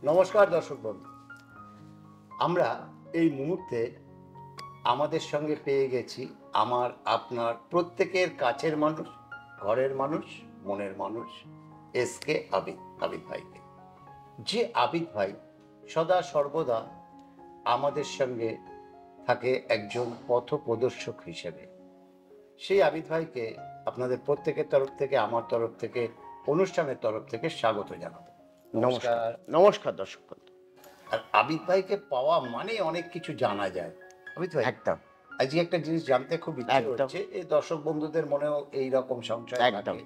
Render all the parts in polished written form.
নমস্কার দর্শক বন্ধু, আমরা এই মুহূর্তে আমাদের সঙ্গে পেয়ে গেছি আমার আপনার প্রত্যেকের কাছের মানুষ, ঘরের মানুষ, মনের মানুষ, এসকে আবিদ ভাইকে। যে আবিদ ভাই সদা সর্বদা আমাদের সঙ্গে থাকে একজন পথ প্রদর্শক হিসেবে। সেই আবিদ ভাইকে আপনাদের প্রত্যেকের তরফ থেকে, আমার তরফ থেকে, অনুষ্ঠানের তরফ থেকে স্বাগত জানাবো। নমস্কার। নমস্কার দর্শক বন্ধু। আর আবিদ ভাইকে পাওয়া মানে অনেক কিছু জানা যায়। আবিদ ভাই, একদম আজকে একটা জিনিস জানতে খুব ইচ্ছে একদম। হচ্ছে, এই দর্শক বন্ধুদের মনেও এই রকম সংশয় একদম। থাকে।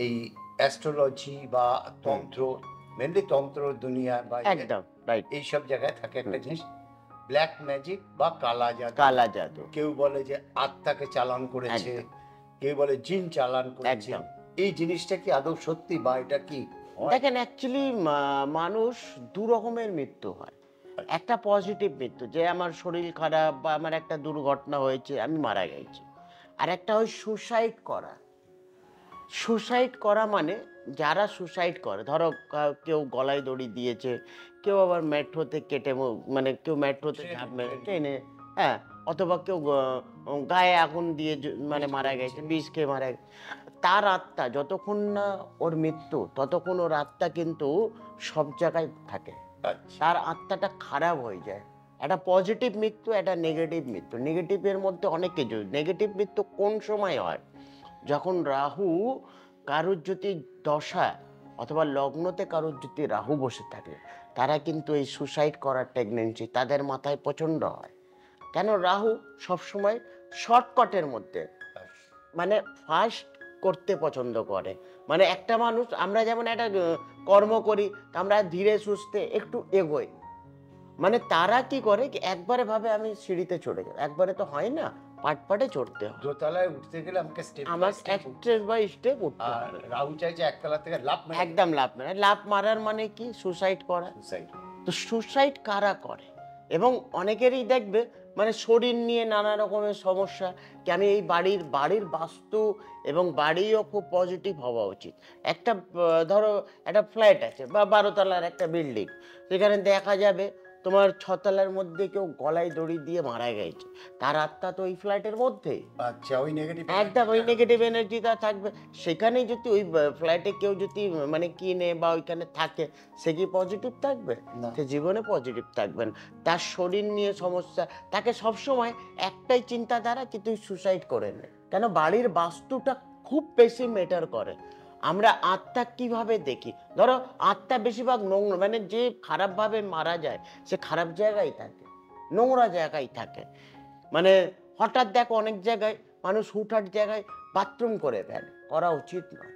এই অ্যাস্ট্রোলজি বা তন্ত্র, মেনলি তন্ত্র দুনিয়া বা একদম রাইট। এইসব জায়গায় থাকে একটা জিনিস, ব্ল্যাক ম্যাজিক বা কালা জাদু। কালা জাদু। কেউ বলে যে আত্মাকে চালান করেছে, একদম। কেউ বলে জিন চালান করেছে। একদম। এই জিনিসটা কি আদৌ সত্যি বা এটা কি হয়? দেখেন অ্যাকচুয়ালি মানুষ দু রকমের মৃত্যু হয়। একটা পজিটিভ মৃত্যু, যে আমার শরীর খারাপ বা আমার একটা দুর্ঘটনা হয়েছে, আমি মারা গেছি। আর একটা হয় সুসাইড করা। সুসাইড করা মানে যারা সুসাইড করে, ধরো কেউ গলায় দড়ি দিয়েছে, কেউ আবার মেট্রোতে কেটে মানে কেউ মেট্রোতে ঝাঁপ মেরে ট্রেনে, হ্যাঁ, অথবা কেউ গায়ে আগুন দিয়ে মানে মারা গেছে, বিষ খেয়ে মারা গেছে। তার আত্মা যতক্ষণ না ওর মৃত্যু, ততক্ষণ ওর আত্মা কিন্তু সব জায়গায় থাকে। আচ্ছা, তার আত্মাটা খারাপ হয়ে যায়। একটা পজিটিভ মৃত্যু, একটা নেগেটিভ মৃত্যু। নেগেটিভের মধ্যে অনেক কিছু। নেগেটিভ মৃত্যু কোন সময় হয়? যখন রাহু কারুর যদি দশা অথবা লগ্নতে কারুর যদি রাহু বসে থাকে, তারা কিন্তু এই সুসাইড করার টেন্ডেন্সি তাদের মাথায় প্রচণ্ড হয়। কেন? রাহু সবসময় শর্টকাটের মধ্যে, মানে ফাস্ট করতে পছন্দ করে। মানে একটা মানুষ, আমরা যেমন একটা কর্ম করি, আমরা ধীরে সুস্থে একটু এগোই। মানে তারা কি করে, একবারে ভাবে আমি সিঁড়িতে চড়ে যাব, একবারে তো হয় না, পাট পাটে চড়তে হয়। দোতলায় উঠতে গেলে আমাকে স্টেপ আমার স্টেপ বাই স্টেপ উঠতে আর হবে। রাহু চাইছে একতলা থেকে লাফ মেরে একদম লাভ মানে লাভ মারার মানে কি? সুসাইড করা। সুসাইড। তো সুসাইড কারা করে? এবং অনেকেরই দেখবে মানে শরীর নিয়ে নানা রকমের সমস্যা, কি আমি এই বাড়ির বাস্তু এবং বাড়িও খুব পজিটিভ হওয়া উচিত। একটা ধরো একটা ফ্ল্যাট আছে বা 12 তলার একটা বিল্ডিং, সেখানে দেখা যাবে তোমার 6 তলার মধ্যে কেউ গলায় দড়ি দিয়ে মারা গেছে, তার আত্মা তো ওই ফ্ল্যাটের মধ্যেই। আচ্ছা, ওই নেগেটিভ একদম ওই নেগেটিভ এনার্জিটা থাকবে সেখানেই। যদি ওই ফ্ল্যাটে কেউ যদি মানে কিনে বা ওইখানে থাকে, সে কি পজিটিভ থাকবে? না। সে জীবনে পজিটিভ থাকবেন। তার শরীর নিয়ে সমস্যা, তাকে সবসময় একটাই চিন্তাধারা কি তুই সুসাইড করে নে। কেন? বাড়ির বাস্তুটা খুব বেশি ম্যাটার করে। আমরা আত্মা কিভাবে দেখি? ধরো আত্মা বেশিরভাগ নোংরা, মানে যে খারাপভাবে মারা যায় সে খারাপ জায়গায় থাকে, নোংরা জায়গায় থাকে। মানে হঠাৎ দেখো অনেক জায়গায় মানুষ হুটহাট জায়গায় বাথরুম করে ফেলে, করা উচিত নয়।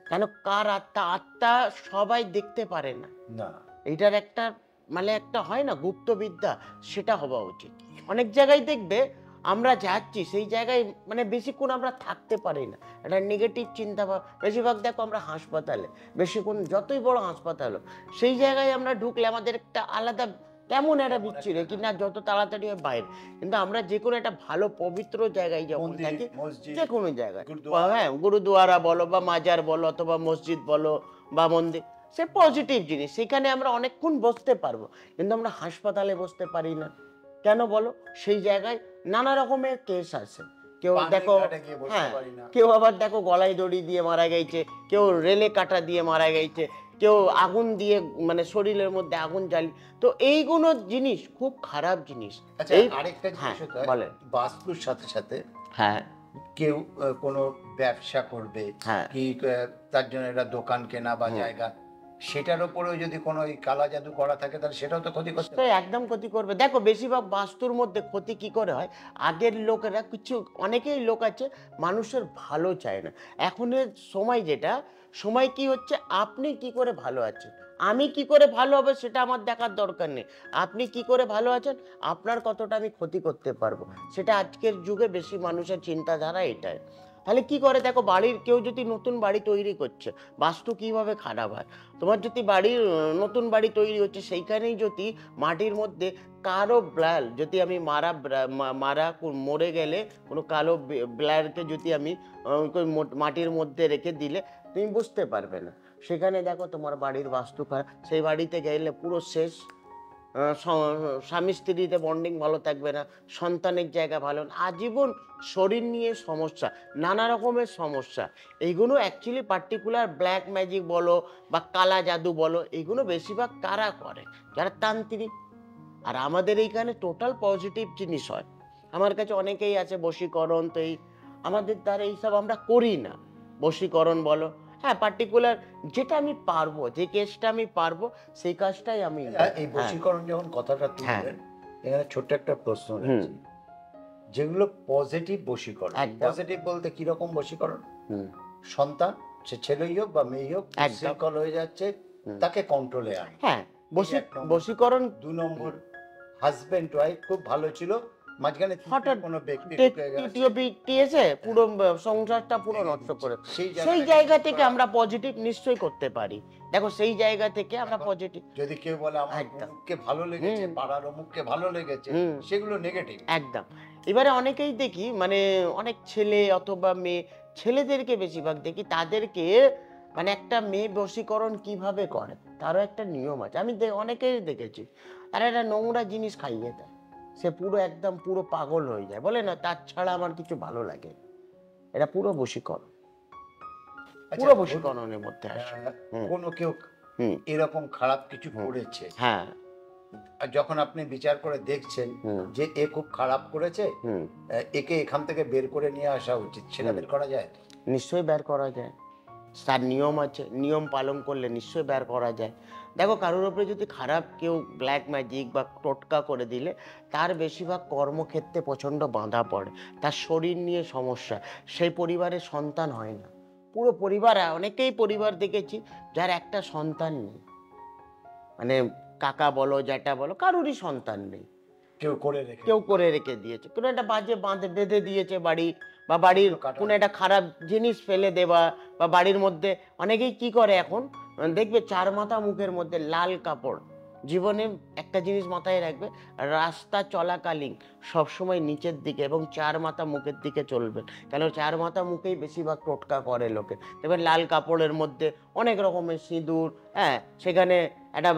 কেন? কার আত্মা? আত্মা সবাই দেখতে পারে না। না। এটার একটা মানে একটা হয় না গুপ্তবিদ্যা, সেটা হওয়া উচিত। অনেক জায়গায় দেখবে আমরা যাচ্ছি, সেই জায়গায় মানে বেশিক্ষণ আমরা থাকতে পারি না, একটা নেগেটিভ চিন্তা ভাব। বেশিরভাগ দেখো আমরা হাসপাতালে বেশিক্ষণ, যতই বড় হাসপাতাল হোক, সেই জায়গায় আমরা ঢুকলে আমাদের একটা আলাদা কেমন একটা বিচ্ছিরি, কি না যত তাড়াতাড়ি হয় বাইরে। কিন্তু আমরা যে কোনো একটা ভালো পবিত্র জায়গায় যখন মন্দির, থাকি, মসজিদ, যে কোনো জায়গায়, গুরুদুয়ারা। হ্যাঁ, গুরুদুয়ারা বলো বা মাজার বলো অথবা মসজিদ বলো বা মন্দির, সে পজিটিভ জিনিস, সেখানে আমরা অনেকক্ষণ বসতে পারবো। কিন্তু আমরা হাসপাতালে বসতে পারি না। কেন বলো? সেই জায়গায় নানা রকমের কেস আছে। কেউ দেখো, হ্যাঁ, কেউ আবার দেখো গলায় দড়ি দিয়ে মারা গেছে, কেউ রেলে কাটা দিয়ে মারা গেছে, কেউ আগুন দিয়ে মানে শরীরের মধ্যে আগুন জ্বালি। তো এইগুলো জিনিস খুব খারাপ জিনিস। আচ্ছা, এই আরেকটা হ্যাঁ জিনিস হতে হয়, বলেন। বাস্তুর সাথে সাথে হ্যাঁ কেউ কোনো ব্যবসা করবে, হ্যাঁ কি তার জন্য একটা দোকান কেনা বা জায়গা, সেটার উপরেও যদি কোনো ওই কালা জাদু করা থাকে তাহলে সেটাও তো ক্ষতি করতে তো পারে। একদম ক্ষতি করবে। দেখো বেশিরভাগ বাস্তুর মধ্যে ক্ষতি কি করে হয়? আগের লোকেরা কিছু, অনেকেই লোক আছে মানুষের ভালো চায় না। এখনের সময় যেটা সময় কি হচ্ছে, আপনি কি করে ভালো আছেন, আমি কি করে ভালো হবে সেটা আমার দেখার দরকার নেই। আপনি কি করে ভালো আছেন, আপনার কতটা আমি ক্ষতি করতে পারবো, সেটা আজকের যুগে বেশি মানুষের চিন্তাধারা এটাই। তাহলে কি করে? দেখো বাড়ির কেউ যদি নতুন বাড়ি তৈরি করছে, বাস্তু কিভাবে খারাপ হয়? তোমার যদি বাড়ির নতুন বাড়ি তৈরি হচ্ছে, সেইখানেই যদি মাটির মধ্যে কালো ব্লাল, যদি আমি মরে গেলে কোনো কালো ব্লারকে যদি আমি মাটির মধ্যে রেখে দিলে, তুমি বুঝতে পারবে না। সেখানে দেখো তোমার বাড়ির বাস্তু খারাপ, সেই বাড়িতে গেলে পুরো শেষ। স্বামী স্ত্রীতে বন্ডিং ভালো থাকবে না, সন্তানের জায়গা ভালো না, আজীবন শরীর নিয়ে সমস্যা, নানা রকমের সমস্যা। এইগুলো অ্যাকচুয়ালি পার্টিকুলার ব্ল্যাক ম্যাজিক বলো বা কালা জাদু বলো, এইগুলো বেশিরভাগ কারা করে? যারা তান্ত্রিক। আর আমাদের এইখানে টোটাল পজিটিভ জিনিস হয়। আমার কাছে অনেকেই আছে বশীকরণ, তো এই আমাদের দ্বারা এইসব আমরা করি না। বশীকরণ বলো, হ্যাঁ পার্টিকুলার যেটা আমি পারবো, যে কেসটা আমি পারবো সেই কাজটাই আমি। এই বশীকরণ যখন কথাটা তুললেন, এখানে ছোট্ট একটা প্রশ্ন রয়েছে। যেগুলো পজিটিভ বশীকরণ, পজিটিভ বলতে কিরকম বশীকরণ? সন্তান, সে ছেলেই হোক বা মেয়ে হোক, বিশৃঙ্খল হয়ে যাচ্ছে, তাকে কন্ট্রোলে আনে। হ্যাঁ, বশীকরণ। 2 নম্বর, হাজবেন্ড ওয়াইফ খুব ভালো ছিল, মাঝখানে হঠাৎ কোনো ব্যক্তি এসে পুরো সংসারটা পুরো নষ্ট করে, সেই জায়গা থেকে আমরা পজিটিভ নিশ্চয়ই করতে পারি। দেখো সেই জায়গা থেকে আমরা পজিটিভ। যদি কেউ বলে আমার অমুককে ভালো লেগেছে, পাড়ার অমুককে ভালো লেগেছে, সেগুলো নেগেটিভ। একদম। এবারে অনেকেই দেখি, মানে অনেক ছেলে অথবা মেয়ে, ছেলেদেরকে বেশিরভাগ দেখি, তাদেরকে মানে একটা মেয়ে বশীকরণ কিভাবে করে তারও একটা নিয়ম আছে। আমি অনেকেই দেখেছি, তারা একটা নোংরা জিনিস খাইয়ে দেয়, সে পুরো একদম পুরো পাগল হয়ে যায়, বলে না তার ছাড়া আমার কিছু ভালো লাগে। এটা পুরো বশীকরণ, পুরো বশীকরণের মধ্যে আসে। কোনো কেউ এরকম খারাপ কিছু করেছে, হ্যাঁ, যখন আপনি বিচার করে দেখছেন যে এ খুব খারাপ করেছে, একে এখান থেকে বের করে নিয়ে আসা উচিত, সেটা বের করা যায়? নিশ্চয়ই বের করা যায়, তার নিয়ম আছে, নিয়ম পালন করলে নিশ্চয়ই বের করা যায়। দেখো কারোর উপরে যদি খারাপ কেউ ব্ল্যাক ম্যাজিক বা টোটকা করে দিলে, তার বেশিরভাগ কর্মক্ষেত্রে প্রচণ্ড বাঁধা পড়ে, তার শরীর নিয়ে সমস্যা, সেই পরিবারের সন্তান হয় না। পুরো পরিবার, অনেকেই পরিবার দেখেছি যার একটা সন্তান নেই, মানে কাকা বলো জ্যাঠা বলো, কারোরই সন্তান নেই, কেউ করে রেখে দিয়েছে, কোনো একটা বাজে বেঁধে দিয়েছে বাড়ি, বা বাড়ির কোনো একটা খারাপ জিনিস ফেলে দেওয়া, বা বাড়ির মধ্যে অনেকেই কি করে এখন দেখবে 4 মাথা মুখের মধ্যে লাল কাপড়। জীবনে একটা জিনিস মাথায় রাখবে, রাস্তা চলাকালীন সবসময় নিচের দিকে এবং 4 মাথা মুখের দিকে চলবেন, কেন 4 মাথা মুখেই বেশিরভাগ টোটকা করে লোকে। এবার লাল কাপড়ের মধ্যে অনেক রকমের সিঁদুর, হ্যাঁ সেখানে একটা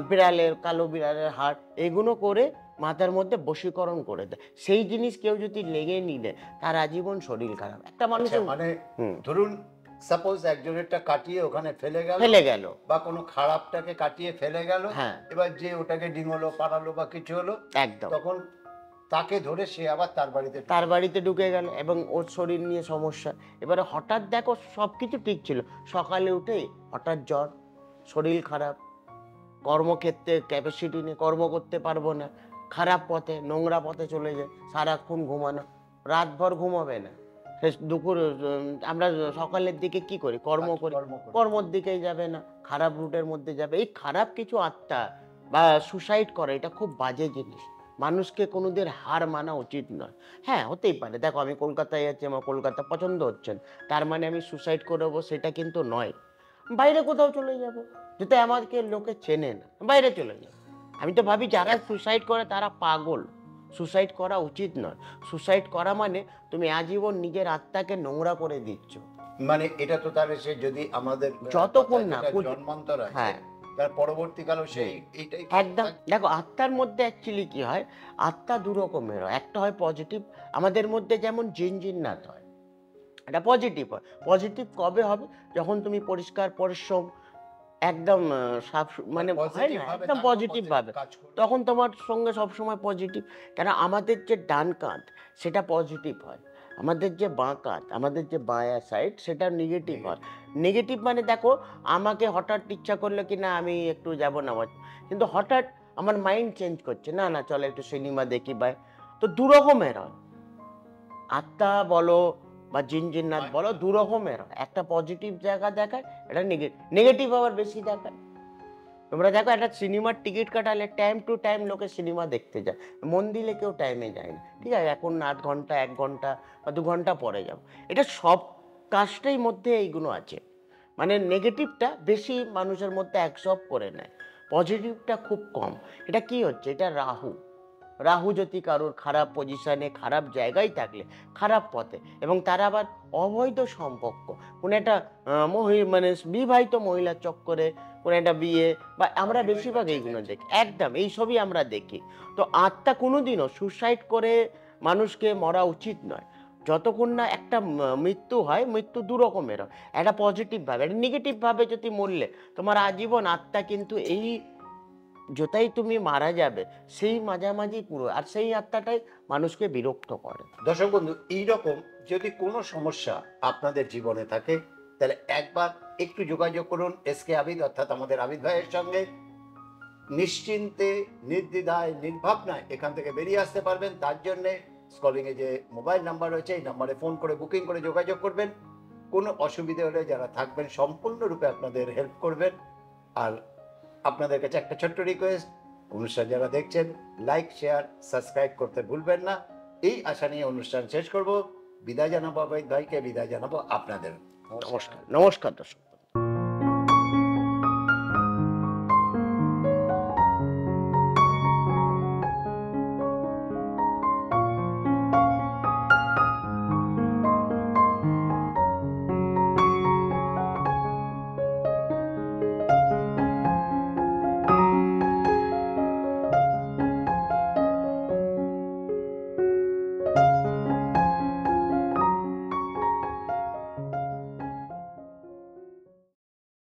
বিড়ালের, কালো বিড়ালের হাড়, এগুলো করে মাথার মধ্যে বশীকরণ করে দেয়। সেই জিনিস কেউ যদি লেগে নিলে তার আজীবন শরীর খারাপ। একটা মানুষের মানে ধরুন সাপোজ একজনেরটা কাটিয়ে ওখানে ফেলে গেল, বা কোনো খারাপটাকে কাটিয়ে ফেলে গেল, এবার যে ওটাকে ডিঙলো পাড়ালো বা কিছু হলো, একদম তখন তাকে ধরে সে আবার তার বাড়িতে ঢুকে গেল এবং ওর শরীর নিয়ে সমস্যা। এবারে হঠাৎ দেখো সবকিছু ঠিক ছিল, সকালে উঠে হঠাৎ জ্বর, শরীর খারাপ, কর্মক্ষেত্রে ক্যাপাসিটি নেই, কর্ম করতে পারবো না, খারাপ পথে, নোংরা পথে চলে যায়, সারাক্ষণ ঘুমানো, রাতভর ঘুমাবে না, দুপুর আমরা সকালের দিকে কি করি, কর্ম করি, কর্মর দিকেই যাবে না, খারাপ রুটের মধ্যে যাবে। এই খারাপ কিছু আত্মা বা সুসাইড করে, এটা খুব বাজে জিনিস, মানুষকে কোনোদিন হার মানা উচিত নয়। হ্যাঁ হতেই পারে, দেখো আমি কলকাতায় আছি, আমার কলকাতা পছন্দ হচ্ছে না, তার মানে আমি সুসাইড করবো সেটা কিন্তু নয়। বাইরে কোথাও চলে যাব, যেটা আমাকে লোকে চেনে না, বাইরে চলে যাব। আমি তো ভাবি যারা সুসাইড করে তারা পাগল, সুসাইড করা উচিত নয়। সুসাইড করা মানে তুমি আজীবন নিজের আত্মাকে নোংরা করে দিচ্ছ। মানে এটা তো তাহলে সে যদি আমাদের যতক্ষণ না জন্মান্তর আছে, হ্যাঁ তার পরবর্তীকালেও সেই এইটাই একদম। দেখো আত্মার মধ্যে অ্যাকচুয়ালি কি হয়, আত্মা দু রকমের হয়, একটা হয় পজিটিভ, আমাদের মধ্যে যেমন জিনজিন্নাত হয়, এটা পজিটিভ হয়। পজিটিভ কবে হবে, যখন তুমি পরিষ্কার পরিশ্রম একদম সাফ, মানে হয় না একদম পজিটিভ ভাবে, তখন তোমার সঙ্গে সবসময় পজিটিভ। কেন আমাদের যে ডান কাঁধ সেটা পজিটিভ হয়, আমাদের যে বাঁ কাঁধ, আমাদের যে বাঁয়া সাইড সেটা নেগেটিভ হয়। নেগেটিভ মানে দেখো আমাকে হঠাৎ ইচ্ছা করলো কি না আমি একটু যাবো না, কিন্তু হঠাৎ আমার মাইন্ড চেঞ্জ করছে, না না চলো একটু সিনেমা দেখি, বাই। তো দু রকমের হয়, আত্মা বলো বা জিনজিন্নাত বলো, দু রকমের হয়। একটা পজিটিভ জায়গা দেখায়, এটা নেগেটিভ আবার বেশি দেখায়। তোমরা দেখো একটা সিনেমার টিকিট কাটালে টাইম টু টাইম লোকে সিনেমা দেখতে যায়, মন দিলে কেউ টাইমে যায় না, ঠিক আছে এখন 8 ঘন্টা 1 ঘন্টা বা 2 ঘন্টা পরে যাবো, এটা সব কাজটাই মধ্যে এইগুলো আছে। মানে নেগেটিভটা বেশি মানুষের মধ্যে অ্যাবসর্ব করে নেয়, পজিটিভটা খুব কম। এটা কি হচ্ছে, এটা রাহু, রাহু যদি কারোর খারাপ পজিশনে, খারাপ জায়গায় থাকলে, খারাপ পথে, এবং তারা আবার অবৈধ সম্পর্ক, কোনো একটা মানে বিবাহিত মহিলার চক্করে কোনো একটা বিয়ে, বা আমরা বেশিরভাগ এইগুলো দেখি, একদম এইসবই আমরা দেখি। তো আত্মা কোনোদিনও সুসাইড করে মানুষকে মরা উচিত নয়। যতক্ষণ না একটা মৃত্যু হয়, মৃত্যু দু রকমের হয়, একটা পজিটিভভাবে, একটা নেগেটিভভাবে যদি মরলে তোমার আজীবন আত্মা কিন্তু এই যতাই তুমি মারা যাবে সেই মাঝামাঝি পুরো, আর সেই আত্মাটাই মানুষকে বিরক্ত করে। দর্শক বন্ধু, এইরকম যদি কোনো সমস্যা আপনাদের জীবনে থাকে, তাহলে একবার একটু যোগাযোগ করুন এসকে আবিদ, অর্থাৎ আমাদের আবিদ ভাইয়ের সঙ্গে। নিশ্চিন্তে, নির্দ্বিধায়, নির্ভাবনায় এখান থেকে বেরিয়ে আসতে পারবেন। তার জন্যে স্ক্রলিংয়ে যে মোবাইল নাম্বার রয়েছে, এই নাম্বারে ফোন করে বুকিং করে যোগাযোগ করবেন। কোনো অসুবিধে হলে যারা থাকবেন সম্পূর্ণরূপে আপনাদের হেল্প করবেন। আর আপনাদের কাছে একটা ছোট্ট রিকোয়েস্ট, অনুষ্ঠান যারা দেখছেন লাইক, শেয়ার, সাবস্ক্রাইব করতে ভুলবেন না। এই আশা নিয়ে অনুষ্ঠান শেষ করব। বিদায় জানাবো আবিদ ভাইকে, বিদায় জানাবো আপনাদের। নমস্কার, নমস্কার দর্শক।